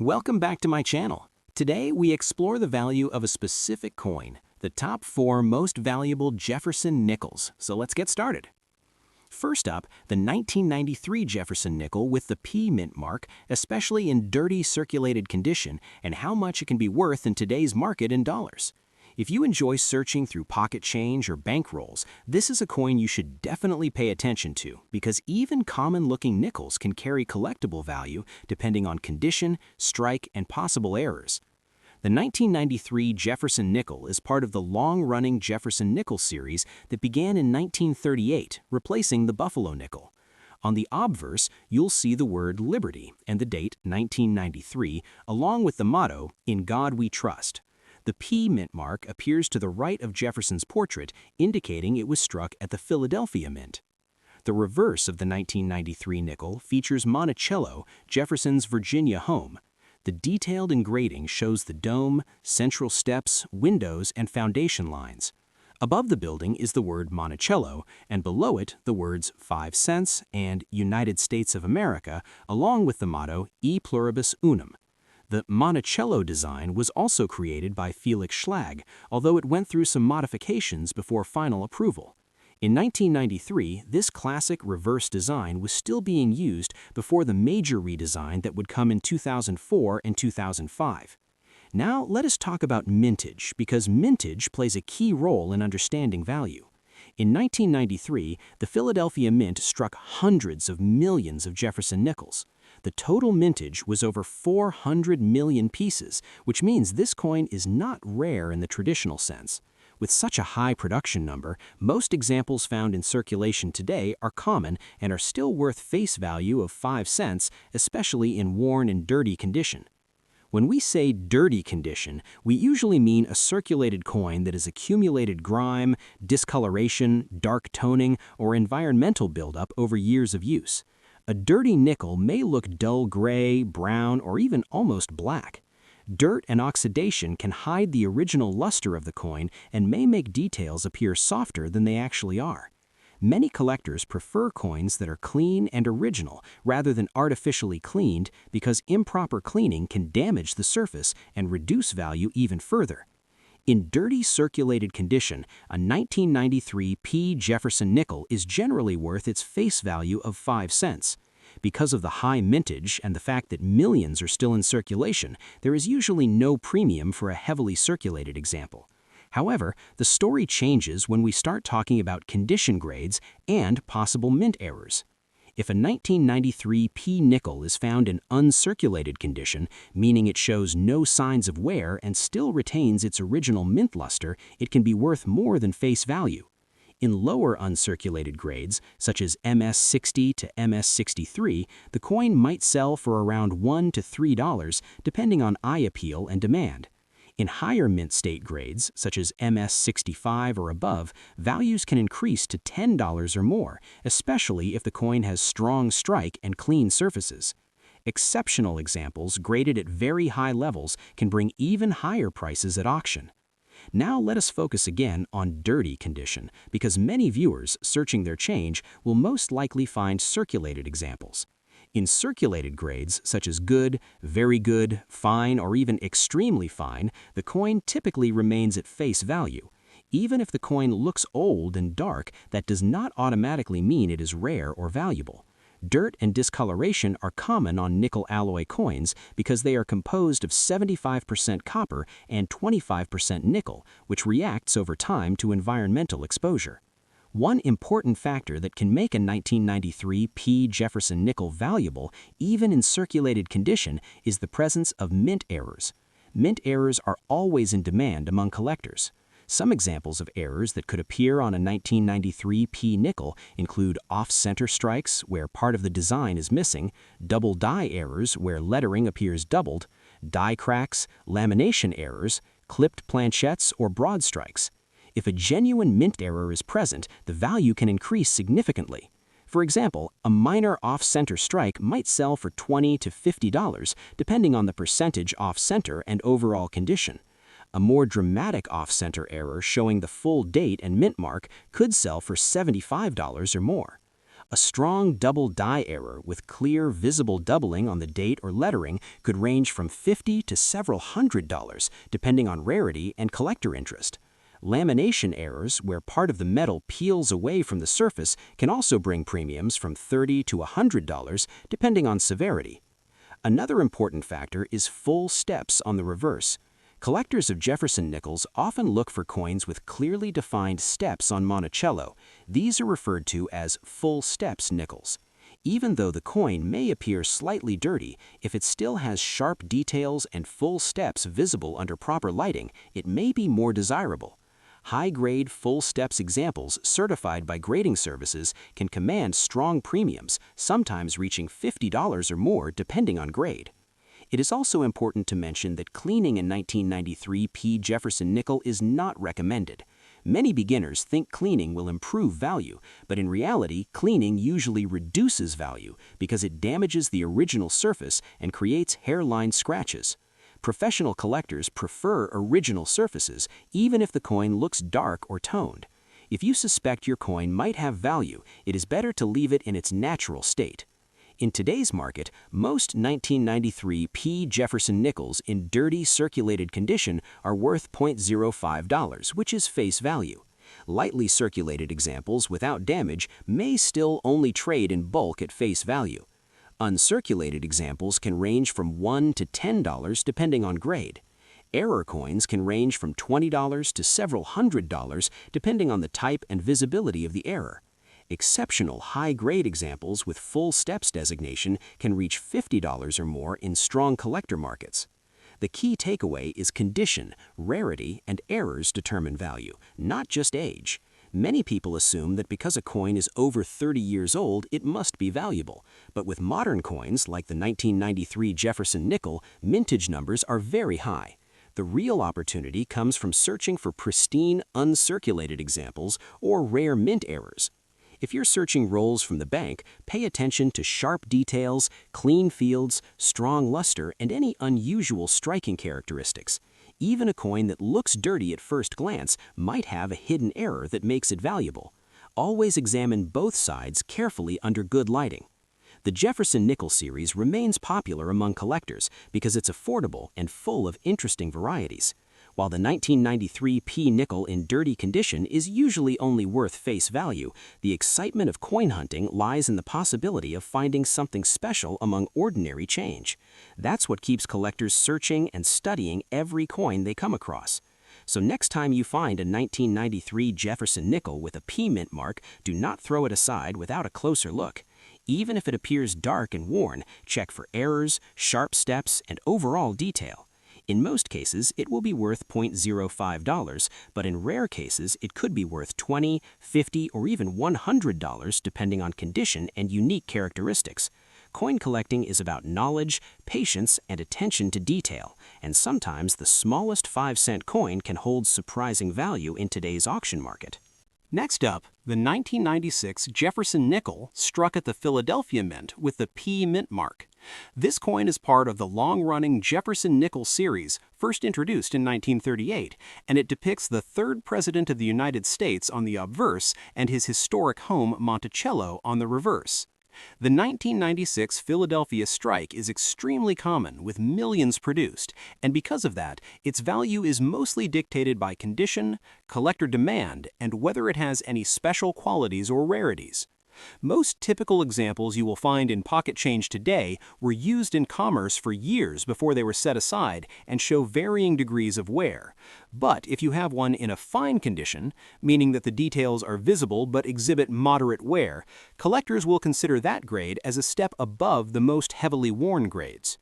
Welcome back to my channel. Today we explore the value of a specific coin, the top 4 most valuable Jefferson nickels. So let's get started. First up, the 1993 Jefferson nickel with the P mint mark, especially in dirty circulated condition, and how much it can be worth in today's market in dollars. If you enjoy searching through pocket change or bankrolls, this is a coin you should definitely pay attention to because even common-looking nickels can carry collectible value depending on condition, strike, and possible errors. The 1993 Jefferson nickel is part of the long-running Jefferson nickel series that began in 1938, replacing the Buffalo nickel. On the obverse, you'll see the word Liberty and the date 1993, along with the motto, "In God We Trust." The P mint mark appears to the right of Jefferson's portrait, indicating it was struck at the Philadelphia Mint. The reverse of the 1993 nickel features Monticello, Jefferson's Virginia home. The detailed engraving shows the dome, central steps, windows, and foundation lines. Above the building is the word Monticello, and below it the words 5 cents and United States of America, along with the motto E Pluribus Unum. The Monticello design was also created by Felix Schlag, although it went through some modifications before final approval. In 1993, this classic reverse design was still being used before the major redesign that would come in 2004 and 2005. Now let us talk about mintage, because mintage plays a key role in understanding value. In 1993, the Philadelphia Mint struck hundreds of millions of Jefferson nickels. The total mintage was over 400 million pieces, which means this coin is not rare in the traditional sense. With such a high production number, most examples found in circulation today are common and are still worth face value of 5 cents, especially in worn and dirty condition. When we say dirty condition, we usually mean a circulated coin that has accumulated grime, discoloration, dark toning, or environmental buildup over years of use. A dirty nickel may look dull gray, brown, or even almost black. Dirt and oxidation can hide the original luster of the coin and may make details appear softer than they actually are. Many collectors prefer coins that are clean and original rather than artificially cleaned because improper cleaning can damage the surface and reduce value even further. In dirty circulated condition, a 1993 P Jefferson nickel is generally worth its face value of 5 cents. Because of the high mintage and the fact that millions are still in circulation, there is usually no premium for a heavily circulated example. However, the story changes when we start talking about condition grades and possible mint errors. If a 1993 P nickel is found in uncirculated condition, meaning it shows no signs of wear and still retains its original mint luster, it can be worth more than face value. In lower uncirculated grades, such as MS60 to MS63, the coin might sell for around $1 to $3, depending on eye appeal and demand. In higher mint state grades, such as MS65 or above, values can increase to $10 or more, especially if the coin has strong strike and clean surfaces. Exceptional examples graded at very high levels can bring even higher prices at auction. Now let us focus again on dirty condition, because many viewers searching their change will most likely find circulated examples. In circulated grades, such as good, very good, fine, or even extremely fine, the coin typically remains at face value. Even if the coin looks old and dark, that does not automatically mean it is rare or valuable. Dirt and discoloration are common on nickel alloy coins because they are composed of 75% copper and 25% nickel, which reacts over time to environmental exposure. One important factor that can make a 1993 P Jefferson nickel valuable, even in circulated condition, is the presence of mint errors. Mint errors are always in demand among collectors. Some examples of errors that could appear on a 1993 P nickel include off-center strikes, where part of the design is missing, double die errors, where lettering appears doubled, die cracks, lamination errors, clipped planchettes, or broad strikes. If a genuine mint error is present, the value can increase significantly. For example, a minor off-center strike might sell for $20 to $50, depending on the percentage off-center and overall condition. A more dramatic off-center error showing the full date and mint mark could sell for $75 or more. A strong double die error with clear, visible doubling on the date or lettering could range from $50 to several $100, depending on rarity and collector interest. Lamination errors, where part of the metal peels away from the surface, can also bring premiums from $30 to $100, depending on severity. Another important factor is full steps on the reverse. Collectors of Jefferson nickels often look for coins with clearly defined steps on Monticello. These are referred to as full steps nickels. Even though the coin may appear slightly dirty, if it still has sharp details and full steps visible under proper lighting, it may be more desirable. High-grade full steps examples certified by grading services can command strong premiums, sometimes reaching $50 or more depending on grade. It is also important to mention that cleaning a 1993 P. Jefferson nickel is not recommended. Many beginners think cleaning will improve value, but in reality, cleaning usually reduces value because it damages the original surface and creates hairline scratches. Professional collectors prefer original surfaces, even if the coin looks dark or toned. If you suspect your coin might have value, it is better to leave it in its natural state. In today's market, most 1993 P. Jefferson nickels in dirty circulated condition are worth $0.05, which is face value. Lightly circulated examples without damage may still only trade in bulk at face value. Uncirculated examples can range from $1 to $10 depending on grade. Error coins can range from $20 to several $100 depending on the type and visibility of the error. Exceptional high-grade examples with full steps designation can reach $50 or more in strong collector markets. The key takeaway is condition, rarity, and errors determine value, not just age. Many people assume that because a coin is over 30 years old, it must be valuable. But with modern coins, like the 1993 Jefferson nickel, mintage numbers are very high. The real opportunity comes from searching for pristine, uncirculated examples or rare mint errors. If you're searching rolls from the bank, pay attention to sharp details, clean fields, strong luster, and any unusual striking characteristics. Even a coin that looks dirty at first glance might have a hidden error that makes it valuable. Always examine both sides carefully under good lighting. The Jefferson nickel series remains popular among collectors because it's affordable and full of interesting varieties. While the 1993 P nickel in dirty condition is usually only worth face value, the excitement of coin hunting lies in the possibility of finding something special among ordinary change. That's what keeps collectors searching and studying every coin they come across. So next time you find a 1993 Jefferson nickel with a P mint mark, do not throw it aside without a closer look. Even if it appears dark and worn, check for errors, sharp steps, and overall detail. In most cases, it will be worth $0.05, but in rare cases, it could be worth $20, $50, or even $100 depending on condition and unique characteristics. Coin collecting is about knowledge, patience, and attention to detail, and sometimes the smallest 5-cent coin can hold surprising value in today's auction market. Next up, the 1996 Jefferson nickel struck at the Philadelphia Mint with the P mint mark. This coin is part of the long-running Jefferson nickel series, first introduced in 1938, and it depicts the third president of the United States on the obverse and his historic home Monticello on the reverse. The 1996 Philadelphia strike is extremely common, with millions produced, and because of that, its value is mostly dictated by condition, collector demand, and whether it has any special qualities or rarities. Most typical examples you will find in pocket change today were used in commerce for years before they were set aside and show varying degrees of wear. But if you have one in a fine condition, meaning that the details are visible but exhibit moderate wear, collectors will consider that grade as a step above the most heavily worn grades.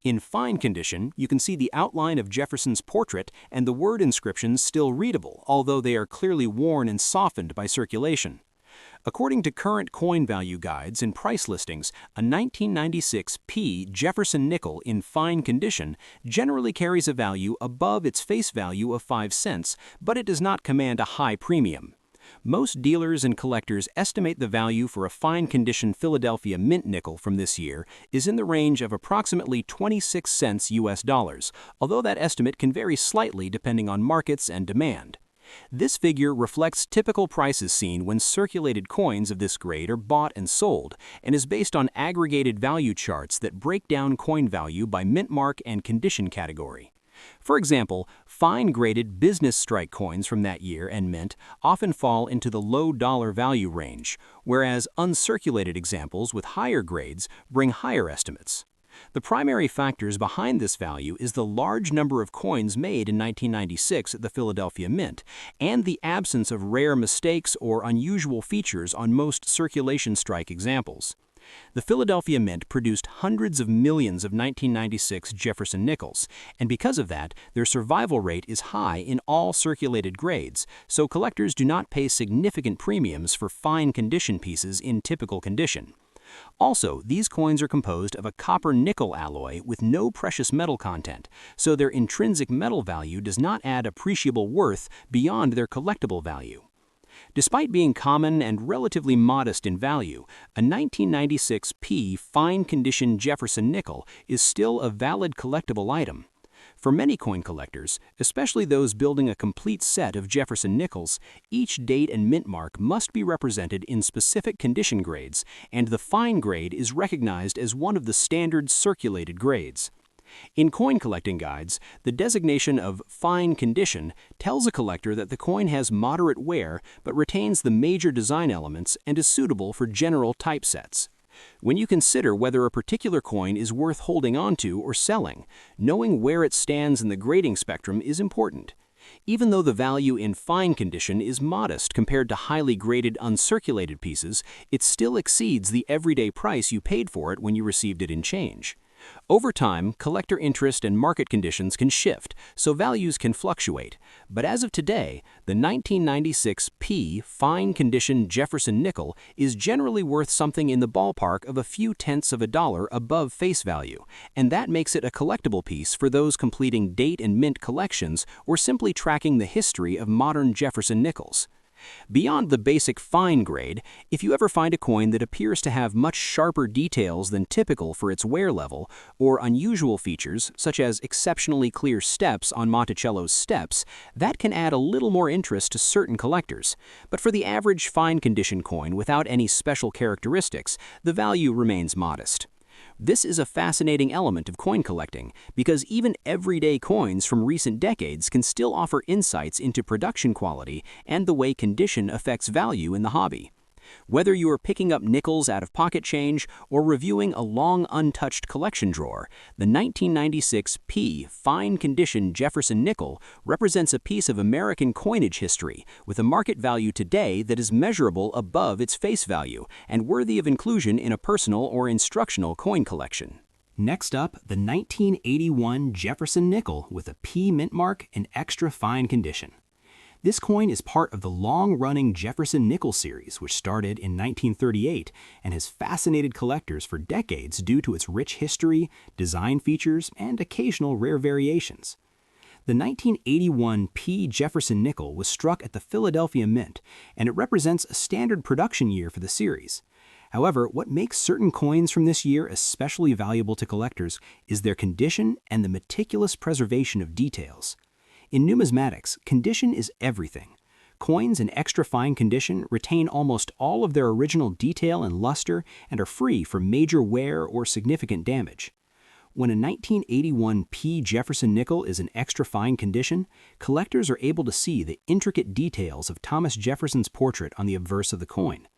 In fine condition, you can see the outline of Jefferson's portrait and the word inscriptions still readable, although they are clearly worn and softened by circulation. According to current coin value guides and price listings, a 1996 P Jefferson nickel in fine condition generally carries a value above its face value of 5 cents, but it does not command a high premium. Most dealers and collectors estimate the value for a fine condition Philadelphia mint nickel from this year is in the range of approximately 26 cents US dollars, although that estimate can vary slightly depending on markets and demand. This figure reflects typical prices seen when circulated coins of this grade are bought and sold, and is based on aggregated value charts that break down coin value by mint mark and condition category. For example, fine-graded business strike coins from that year and mint often fall into the low dollar value range, whereas uncirculated examples with higher grades bring higher estimates. The primary factors behind this value is the large number of coins made in 1996 at the Philadelphia Mint and the absence of rare mistakes or unusual features on most circulation strike examples. The Philadelphia Mint produced hundreds of millions of 1996 Jefferson nickels, and because of that, their survival rate is high in all circulated grades, so collectors do not pay significant premiums for fine condition pieces in typical condition. Also, these coins are composed of a copper-nickel alloy with no precious metal content, so their intrinsic metal value does not add appreciable worth beyond their collectible value. Despite being common and relatively modest in value, a 1996 P fine-condition Jefferson nickel is still a valid collectible item. For many coin collectors, especially those building a complete set of Jefferson nickels, each date and mint mark must be represented in specific condition grades, and the fine grade is recognized as one of the standard circulated grades. In coin collecting guides, the designation of fine condition tells a collector that the coin has moderate wear but retains the major design elements and is suitable for general typesets. When you consider whether a particular coin is worth holding onto or selling, knowing where it stands in the grading spectrum is important. Even though the value in fine condition is modest compared to highly graded uncirculated pieces, it still exceeds the everyday price you paid for it when you received it in change. Over time, collector interest and market conditions can shift, so values can fluctuate. But as of today, the 1996 P fine condition Jefferson nickel is generally worth something in the ballpark of a few tenths of a dollar above face value, and that makes it a collectible piece for those completing date and mint collections or simply tracking the history of modern Jefferson nickels. Beyond the basic fine grade, if you ever find a coin that appears to have much sharper details than typical for its wear level, or unusual features such as exceptionally clear steps on Monticello's steps, that can add a little more interest to certain collectors. But for the average fine condition coin without any special characteristics, the value remains modest. This is a fascinating element of coin collecting because even everyday coins from recent decades can still offer insights into production quality and the way condition affects value in the hobby. Whether you are picking up nickels out of pocket change or reviewing a long untouched collection drawer, the 1996 P fine condition Jefferson nickel represents a piece of American coinage history with a market value today that is measurable above its face value and worthy of inclusion in a personal or instructional coin collection. Next up, the 1981 Jefferson nickel with a P mint mark and extra fine condition. This coin is part of the long-running Jefferson nickel series, which started in 1938 and has fascinated collectors for decades due to its rich history, design features, and occasional rare variations. The 1981 P Jefferson nickel was struck at the Philadelphia Mint, and it represents a standard production year for the series. However, what makes certain coins from this year especially valuable to collectors is their condition and the meticulous preservation of details. In numismatics, condition is everything. Coins in extra fine condition retain almost all of their original detail and luster and are free from major wear or significant damage. When a 1981 P Jefferson nickel is in extra fine condition, collectors are able to see the intricate details of Thomas Jefferson's portrait on the obverse of the coin.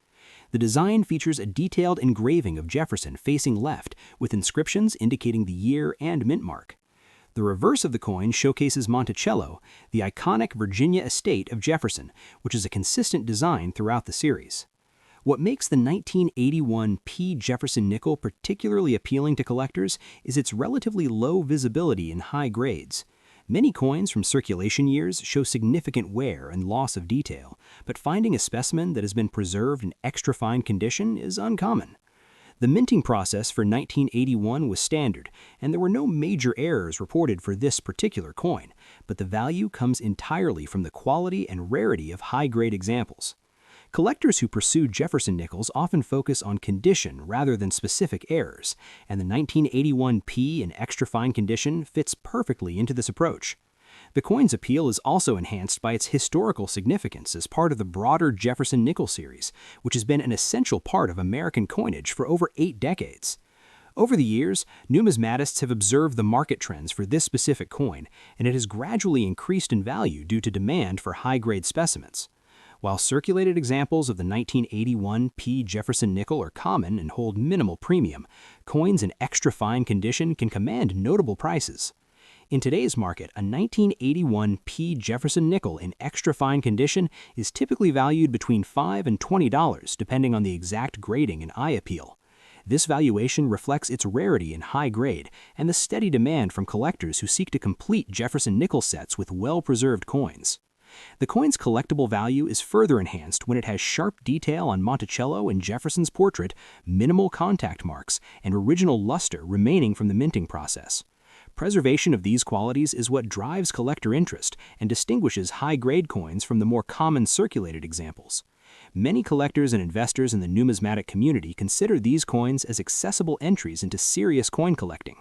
The design features a detailed engraving of Jefferson facing left with inscriptions indicating the year and mint mark. The reverse of the coin showcases Monticello, the iconic Virginia estate of Jefferson, which is a consistent design throughout the series. What makes the 1981 P Jefferson nickel particularly appealing to collectors is its relatively low visibility in high grades. Many coins from circulation years show significant wear and loss of detail, but finding a specimen that has been preserved in extra fine condition is uncommon. The minting process for 1981 was standard, and there were no major errors reported for this particular coin, but the value comes entirely from the quality and rarity of high-grade examples. Collectors who pursue Jefferson nickels often focus on condition rather than specific errors, and the 1981 P in extra fine condition fits perfectly into this approach. The coin's appeal is also enhanced by its historical significance as part of the broader Jefferson nickel series, which has been an essential part of American coinage for over 8 decades. Over the years, numismatists have observed the market trends for this specific coin, and it has gradually increased in value due to demand for high-grade specimens. While circulated examples of the 1981 P. Jefferson nickel are common and hold minimal premium, coins in extra fine condition can command notable prices. In today's market, a 1981 P. Jefferson nickel in extra fine condition is typically valued between $5 and $20, depending on the exact grading and eye appeal. This valuation reflects its rarity and high grade and the steady demand from collectors who seek to complete Jefferson nickel sets with well-preserved coins. The coin's collectible value is further enhanced when it has sharp detail on Monticello and Jefferson's portrait, minimal contact marks, and original luster remaining from the minting process. Preservation of these qualities is what drives collector interest and distinguishes high-grade coins from the more common circulated examples. Many collectors and investors in the numismatic community consider these coins as accessible entries into serious coin collecting.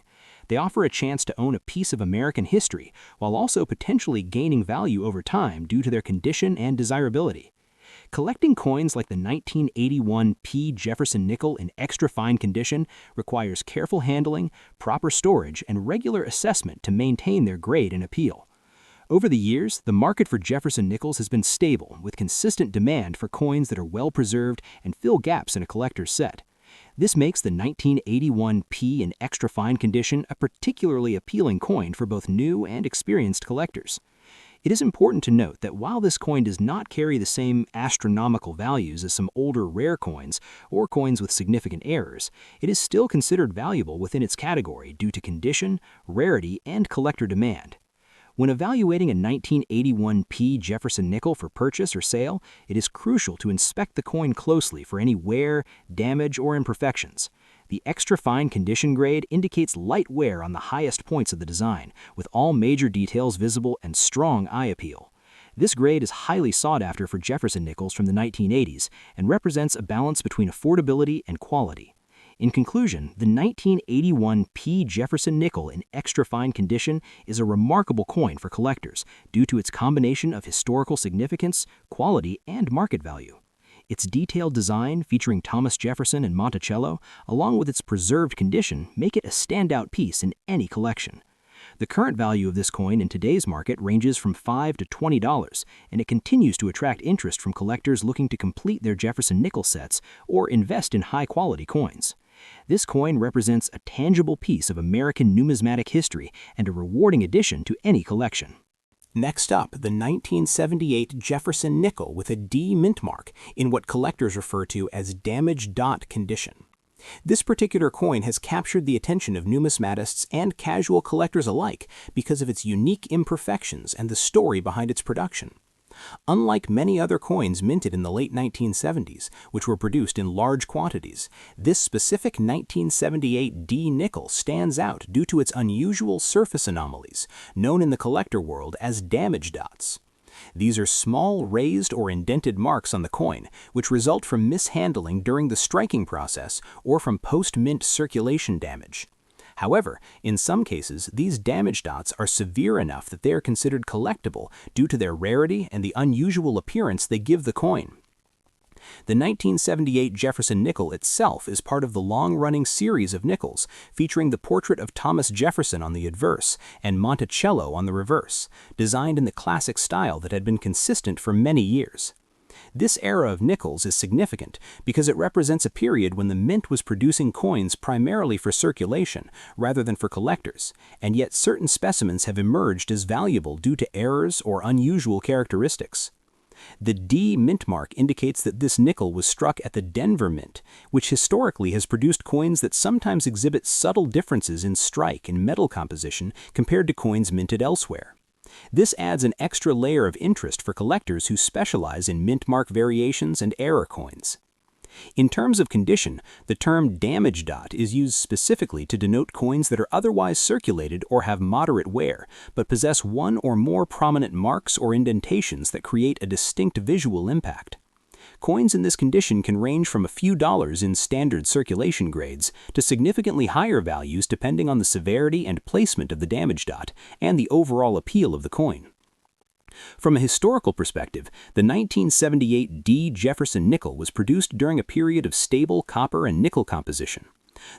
They offer a chance to own a piece of American history while also potentially gaining value over time due to their condition and desirability. Collecting coins like the 1981 P. Jefferson nickel in extra fine condition requires careful handling, proper storage, and regular assessment to maintain their grade and appeal. Over the years, the market for Jefferson nickels has been stable, with consistent demand for coins that are well preserved and fill gaps in a collector's set. This makes the 1981 P in extra fine condition a particularly appealing coin for both new and experienced collectors. It is important to note that while this coin does not carry the same astronomical values as some older rare coins or coins with significant errors, it is still considered valuable within its category due to condition, rarity, and collector demand. When evaluating a 1981 P. Jefferson nickel for purchase or sale, it is crucial to inspect the coin closely for any wear, damage, or imperfections. The extra fine condition grade indicates light wear on the highest points of the design, with all major details visible and strong eye appeal. This grade is highly sought after for Jefferson nickels from the 1980s and represents a balance between affordability and quality. In conclusion, the 1981 P. Jefferson nickel in extra fine condition is a remarkable coin for collectors due to its combination of historical significance, quality, and market value. Its detailed design, featuring Thomas Jefferson and Monticello, along with its preserved condition, make it a standout piece in any collection. The current value of this coin in today's market ranges from $5 to $20, and it continues to attract interest from collectors looking to complete their Jefferson nickel sets or invest in high-quality coins. This coin represents a tangible piece of American numismatic history and a rewarding addition to any collection. Next up, the 1978 Jefferson nickel with a D mint mark in what collectors refer to as damaged dot condition. This particular coin has captured the attention of numismatists and casual collectors alike because of its unique imperfections and the story behind its production. Unlike many other coins minted in the late 1970s, which were produced in large quantities, this specific 1978 D nickel stands out due to its unusual surface anomalies, known in the collector world as damage dots. These are small raised or indented marks on the coin, which result from mishandling during the striking process or from post-mint circulation damage. However, in some cases, these damage dots are severe enough that they are considered collectible due to their rarity and the unusual appearance they give the coin. The 1978 Jefferson nickel itself is part of the long-running series of nickels, featuring the portrait of Thomas Jefferson on the adverse and Monticello on the reverse, designed in the classic style that had been consistent for many years. This era of nickels is significant because it represents a period when the mint was producing coins primarily for circulation rather than for collectors, and yet certain specimens have emerged as valuable due to errors or unusual characteristics. The D mint mark indicates that this nickel was struck at the Denver Mint, which historically has produced coins that sometimes exhibit subtle differences in strike and metal composition compared to coins minted elsewhere. This adds an extra layer of interest for collectors who specialize in mint mark variations and error coins. In terms of condition, the term damage dot is used specifically to denote coins that are otherwise circulated or have moderate wear, but possess one or more prominent marks or indentations that create a distinct visual impact. Coins in this condition can range from a few dollars in standard circulation grades to significantly higher values depending on the severity and placement of the damage dot and the overall appeal of the coin. From a historical perspective, the 1978 D. Jefferson nickel was produced during a period of stable copper and nickel composition.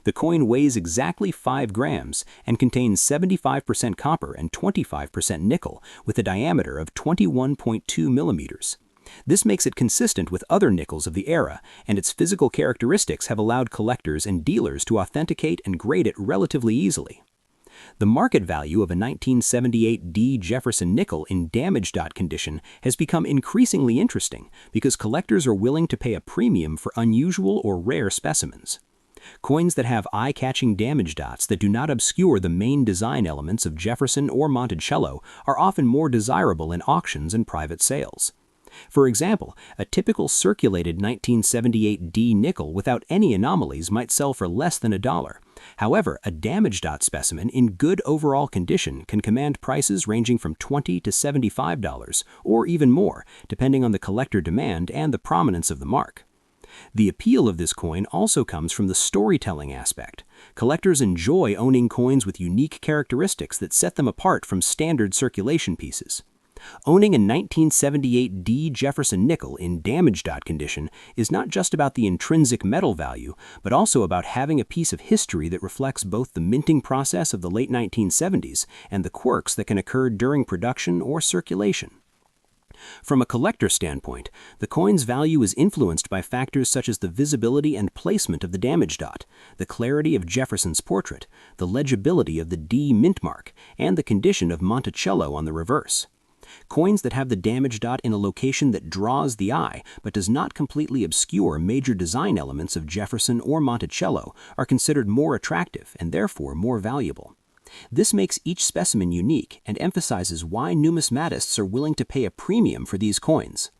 The coin weighs exactly 5 grams and contains 75% copper and 25% nickel with a diameter of 21.2 millimeters. This makes it consistent with other nickels of the era, and its physical characteristics have allowed collectors and dealers to authenticate and grade it relatively easily. The market value of a 1978 D. Jefferson nickel in damage dot condition has become increasingly interesting because collectors are willing to pay a premium for unusual or rare specimens. Coins that have eye-catching damage dots that do not obscure the main design elements of Jefferson or Monticello are often more desirable in auctions and private sales. For example, a typical circulated 1978 D nickel without any anomalies might sell for less than $1. However, a damage dot specimen in good overall condition can command prices ranging from $20 to $75 or even more, depending on the collector demand and the prominence of the mark. The appeal of this coin also comes from the storytelling aspect. Collectors enjoy owning coins with unique characteristics that set them apart from standard circulation pieces. Owning a 1978 D. Jefferson nickel in damage dot condition is not just about the intrinsic metal value, but also about having a piece of history that reflects both the minting process of the late 1970s and the quirks that can occur during production or circulation. From a collector standpoint, the coin's value is influenced by factors such as the visibility and placement of the damage dot, the clarity of Jefferson's portrait, the legibility of the D mint mark, and the condition of Monticello on the reverse. Coins that have the damage dot in a location that draws the eye but does not completely obscure major design elements of Jefferson or Monticello are considered more attractive and therefore more valuable. This makes each specimen unique and emphasizes why numismatists are willing to pay a premium for these coins.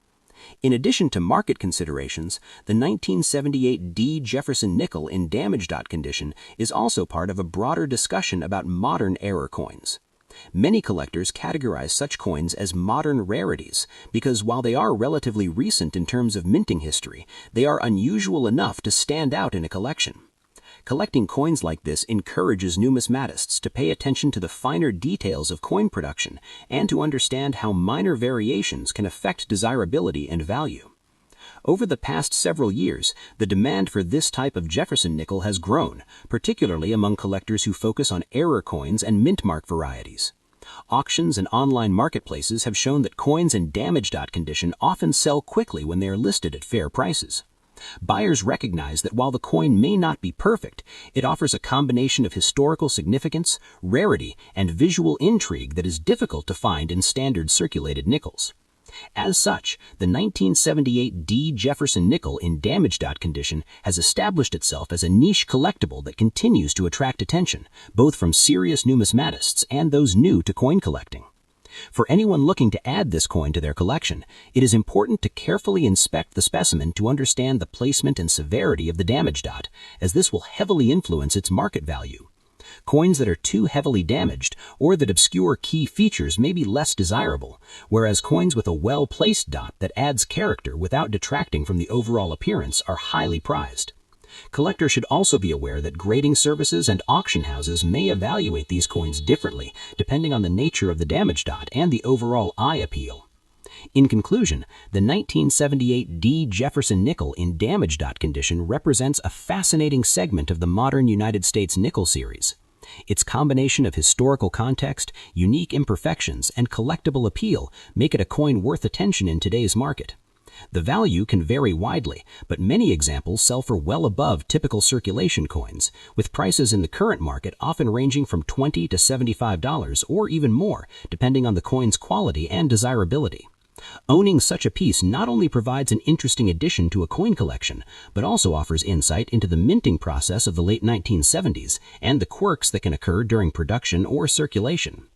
In addition to market considerations, the 1978 D. Jefferson nickel in damage dot condition is also part of a broader discussion about modern era coins. Many collectors categorize such coins as modern rarities because while they are relatively recent in terms of minting history, they are unusual enough to stand out in a collection. Collecting coins like this encourages numismatists to pay attention to the finer details of coin production and to understand how minor variations can affect desirability and value. Over the past several years, the demand for this type of Jefferson nickel has grown, particularly among collectors who focus on error coins and mint mark varieties. Auctions and online marketplaces have shown that coins in damage dot condition often sell quickly when they are listed at fair prices. Buyers recognize that while the coin may not be perfect, it offers a combination of historical significance, rarity, and visual intrigue that is difficult to find in standard circulated nickels. As such, the 1978 D. Jefferson nickel in damage dot condition has established itself as a niche collectible that continues to attract attention, both from serious numismatists and those new to coin collecting. For anyone looking to add this coin to their collection, it is important to carefully inspect the specimen to understand the placement and severity of the damage dot, as this will heavily influence its market value. Coins that are too heavily damaged or that obscure key features may be less desirable, whereas coins with a well-placed dot that adds character without detracting from the overall appearance are highly prized. Collectors should also be aware that grading services and auction houses may evaluate these coins differently depending on the nature of the damage dot and the overall eye appeal. In conclusion, the 1978 D. Jefferson nickel in damage dot condition represents a fascinating segment of the modern United States nickel series. Its combination of historical context, unique imperfections, and collectible appeal make it a coin worth attention in today's market. The value can vary widely, but many examples sell for well above typical circulation coins, with prices in the current market often ranging from $20 to $75 or even more, depending on the coin's quality and desirability. Owning such a piece not only provides an interesting addition to a coin collection, but also offers insight into the minting process of the late 1970s and the quirks that can occur during production or circulation.